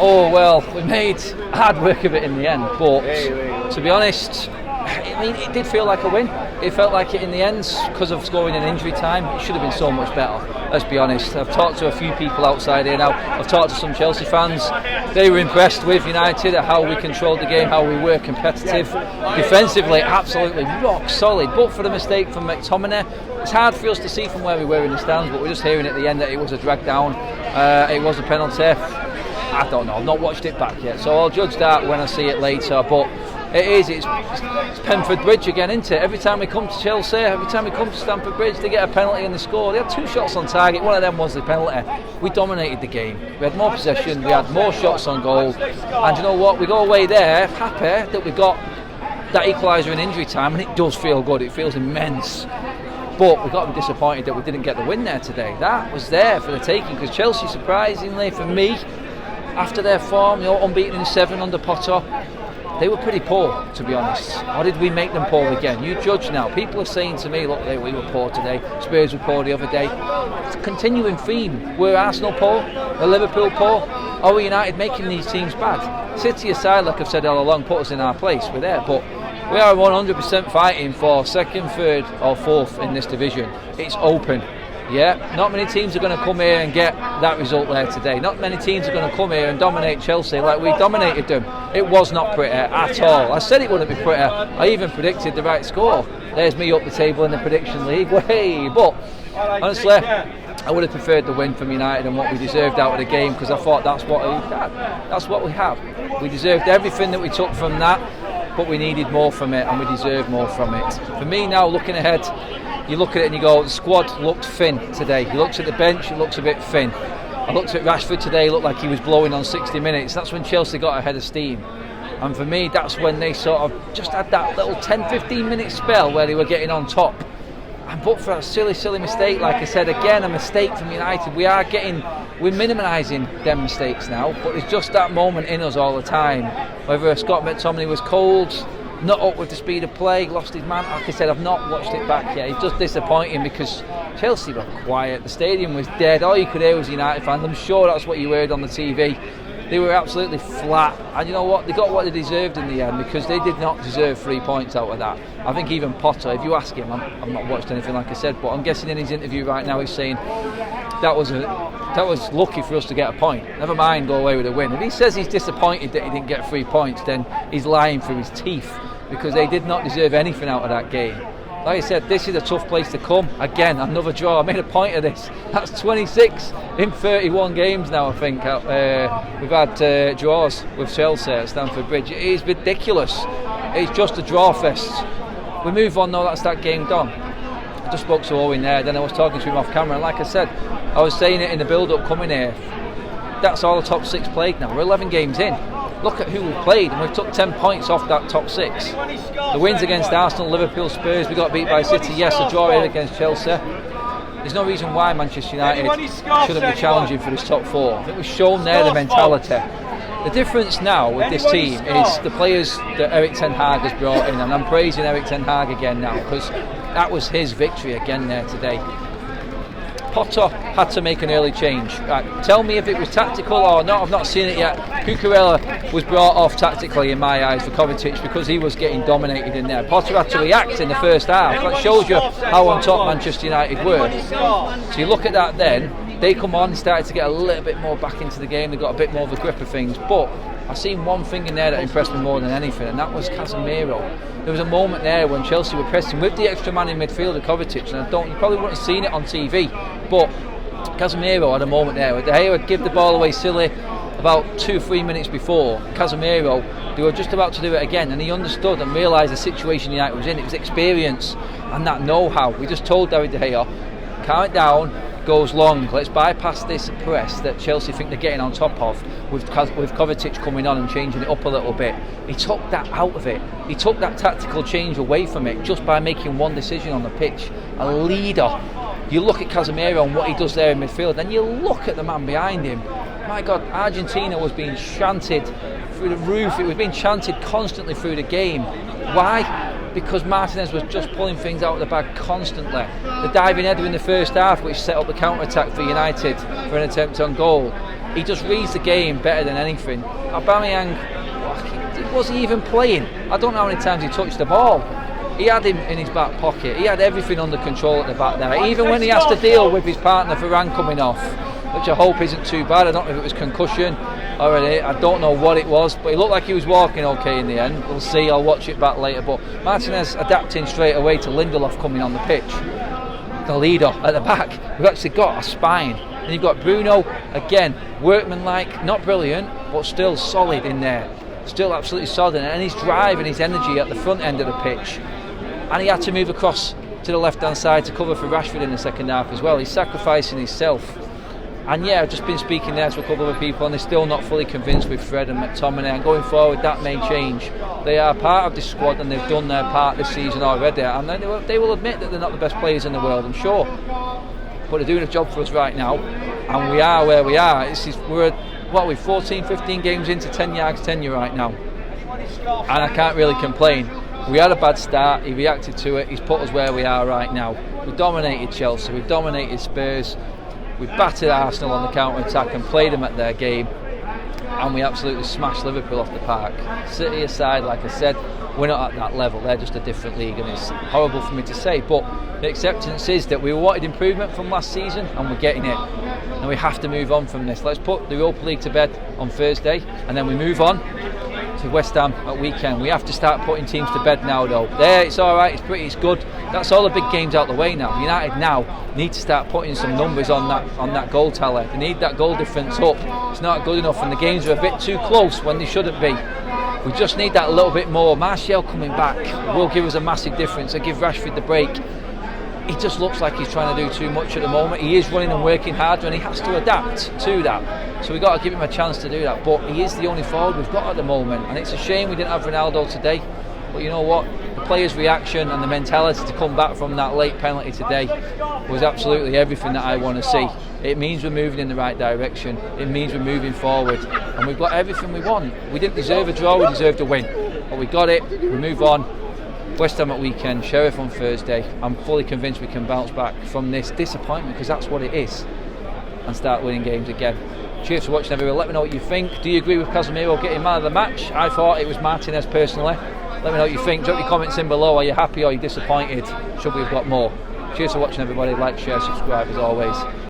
Oh, well, we made hard work of it in the end, but to be honest, I mean, it did feel like a win. It felt like it in the end because of scoring in injury time. It should have been so much better, let's be honest. I've talked to a few people outside here now. I've talked to some Chelsea fans. They were impressed with United at how we controlled the game, how we were competitive. Defensively, absolutely rock solid. But for the mistake from McTominay, it's hard for us to see from where we were in the stands, but we're just hearing at the end that it was a drag down. It was a penalty. I don't know, I've not watched it back yet, so I'll judge that when I see it later. But it's Penford Bridge again, isn't it? Every time we come to Chelsea, every time we come to Stamford Bridge, they get a penalty and they score. They had 2 shots on target, one of them was the penalty. We dominated the game, we had more possession, we had more shots on goal, and you know what, we go away there happy that we got that equaliser in injury time, and it does feel good, it feels immense. But we've got to be disappointed that we didn't get the win there today. That was there for the taking, because Chelsea, surprisingly for me, after their form, unbeaten in 7 under Potter, they were pretty poor, to be honest. Or did we make them poor again? You judge now. People are saying to me, look, we were poor today, Spurs were poor the other day. It's a continuing theme. Were Arsenal poor? Were Liverpool poor? Or were United making these teams bad? City aside, like I've said all along, put us in our place. We're there, but we are 100% fighting for 2nd, 3rd or 4th in this division. It's open. Yeah, not many teams are going to come here and get that result there today. Not many teams are going to come here and dominate Chelsea like we dominated them. It was not pretty at all. I said it wouldn't be pretty. I even predicted the right score. There's me up the table in the prediction league. Way, but honestly, I would have preferred the win from United and what we deserved out of the game, because I thought that's what we had. That's what we have. We deserved everything that we took from that, but we needed more from it and we deserved more from it. For me now, looking ahead, you look at it and you go, the squad looked thin today. You looked at the bench, it looks a bit thin. I looked at Rashford today, looked like he was blowing on 60 minutes. That's when Chelsea got ahead of steam. And for me, that's when they sort of just had that little 10-15 minute spell where they were getting on top. And but for a silly mistake, like I said, again, a mistake from United. We're minimising them mistakes now, but it's just that moment in us all the time. Whether Scott McTominay was cold, not up with the speed of play, lost his man. Like I said, I've not watched it back yet. It's just disappointing because Chelsea were quiet. The stadium was dead. All you could hear was United fans. I'm sure that's what you heard on the TV. They were absolutely flat. And you know what? They got what they deserved in the end, because they did not deserve 3 points out of that. I think even Potter, if you ask him, I've not watched anything like I said, but I'm guessing in his interview right now he's saying that was lucky for us to get a point. Never mind go away with a win. If he says he's disappointed that he didn't get 3 points, then he's lying through his teeth, because they did not deserve anything out of that game. Like I said, this is a tough place to come. Again, another draw. I made a point of this. That's 26 in 31 games now, I think. We've had draws with Chelsea at Stamford Bridge. It is ridiculous. It's just a draw fest. We move on now, that's that game done. I just spoke to Owen there, then I was talking to him off camera, and like I said, I was saying it in the build-up coming here. That's all the top 6 played now. We're 11 games in. Look at who we've played, and we've took 10 points off that top 6. The wins against Arsenal, Liverpool, Spurs, we got beat by City. Yes, a draw here against Chelsea. There's no reason why Manchester United shouldn't be challenging for this top 4. I think we've shown there the mentality. The difference now with this team is the players that Erik ten Hag has brought in, and I'm praising Erik ten Hag again now, because that was his victory again there today. Potter had to make an early change. Right, tell me if it was tactical or not. I've not seen it yet. Cucurella was brought off tactically in my eyes for Kovacic, because he was getting dominated in there. Potter had to react in the first half. That shows you how on top Manchester United were. So you look at that then, they come on and started to get a little bit more back into the game. They got a bit more of a grip of things. But I've seen one thing in there that impressed me more than anything, and that was Casemiro. There was a moment there when Chelsea were pressing with the extra man in midfield of Kovacic, and you probably wouldn't have seen it on TV, but Casemiro had a moment there where De Gea would give the ball away silly about 2-3 minutes before. Casemiro, they were just about to do it again, and he understood and realised the situation United was in. It was experience and that know-how. We just told David De Gea, calm it down, goes long, let's bypass this press that Chelsea think they're getting on top of with Kovacic coming on and changing it up a little bit. He took that out of it. He took that tactical change away from it just by making one decision on the pitch. A leader. You look at Casemiro and what he does there in midfield, then you look at the man behind him. My God, Argentina was being chanted through the roof. It was being chanted constantly through the game. Why? Because Martinez was just pulling things out of the bag constantly. The diving header in the first half, which set up the counter-attack for United for an attempt on goal. He just reads the game better than anything. Aubameyang, was he even playing? I don't know how many times he touched the ball. He had him in his back pocket. He had everything under control at the back there. Even when he has to deal with his partner Varane coming off, which I hope isn't too bad. I don't know if it was concussion or I don't know what it was, but he looked like he was walking okay in the end. We'll see. I'll watch it back later. But Martinez adapting straight away to Lindelof coming on the pitch. The leader at the back. We've actually got a spine. And you've got Bruno, again, workmanlike, not brilliant, but still solid in there. Still absolutely solid. And his drive and his energy at the front end of the pitch. And he had to move across to the left-hand side to cover for Rashford in the second half as well. He's sacrificing himself. And yeah, I've just been speaking there to a couple of people and they're still not fully convinced with Fred and McTominay, and going forward that may change. They are part of this squad and they've done their part this season already, and they will admit that they're not the best players in the world, I'm sure, but they're doing a job for us right now, and we are where we are. We're 14, 15 games into 10 yards tenure right now, and I can't really complain. We had a bad start, he reacted to it, he's put us where we are right now. We dominated Chelsea, we dominated Spurs, we battered Arsenal on the counter-attack and played them at their game, and we absolutely smashed Liverpool off the park. City aside, like I said, we're not at that level, they're just a different league, and it's horrible for me to say, but the acceptance is that we wanted improvement from last season and we're getting it, and we have to move on from this. Let's put the Europa League to bed on Thursday and then we move on to West Ham at weekend. We have to start putting teams to bed now though. There, it's alright, it's good. That's all the big games out the way now. United now need to start putting some numbers on that goal tally. They need that goal difference up. It's not good enough and the games are a bit too close when they shouldn't be. We just need that a little bit more. Martial coming back will give us a massive difference. It'll give Rashford the break. He just looks like he's trying to do too much at the moment. He is running and working hard and he has to adapt to that. So we've got to give him a chance to do that. But he is the only forward we've got at the moment. And it's a shame we didn't have Ronaldo today. But you know what? The players' reaction and the mentality to come back from that late penalty today was absolutely everything that I want to see. It means we're moving in the right direction. It means we're moving forward. And we've got everything we want. We didn't deserve a draw, we deserved a win. But we got it, we move on. West Ham at weekend, Sheriff on Thursday. I'm fully convinced we can bounce back from this disappointment, because that's what it is, and start winning games again. Cheers for watching everyone. Let me know what you think. Do you agree with Casemiro getting man of the match? I thought it was Martinez personally. Let me know what you think. Drop your comments in below. Are you happy or are you disappointed? Should we have got more? Cheers for watching everybody. Like, share, subscribe as always.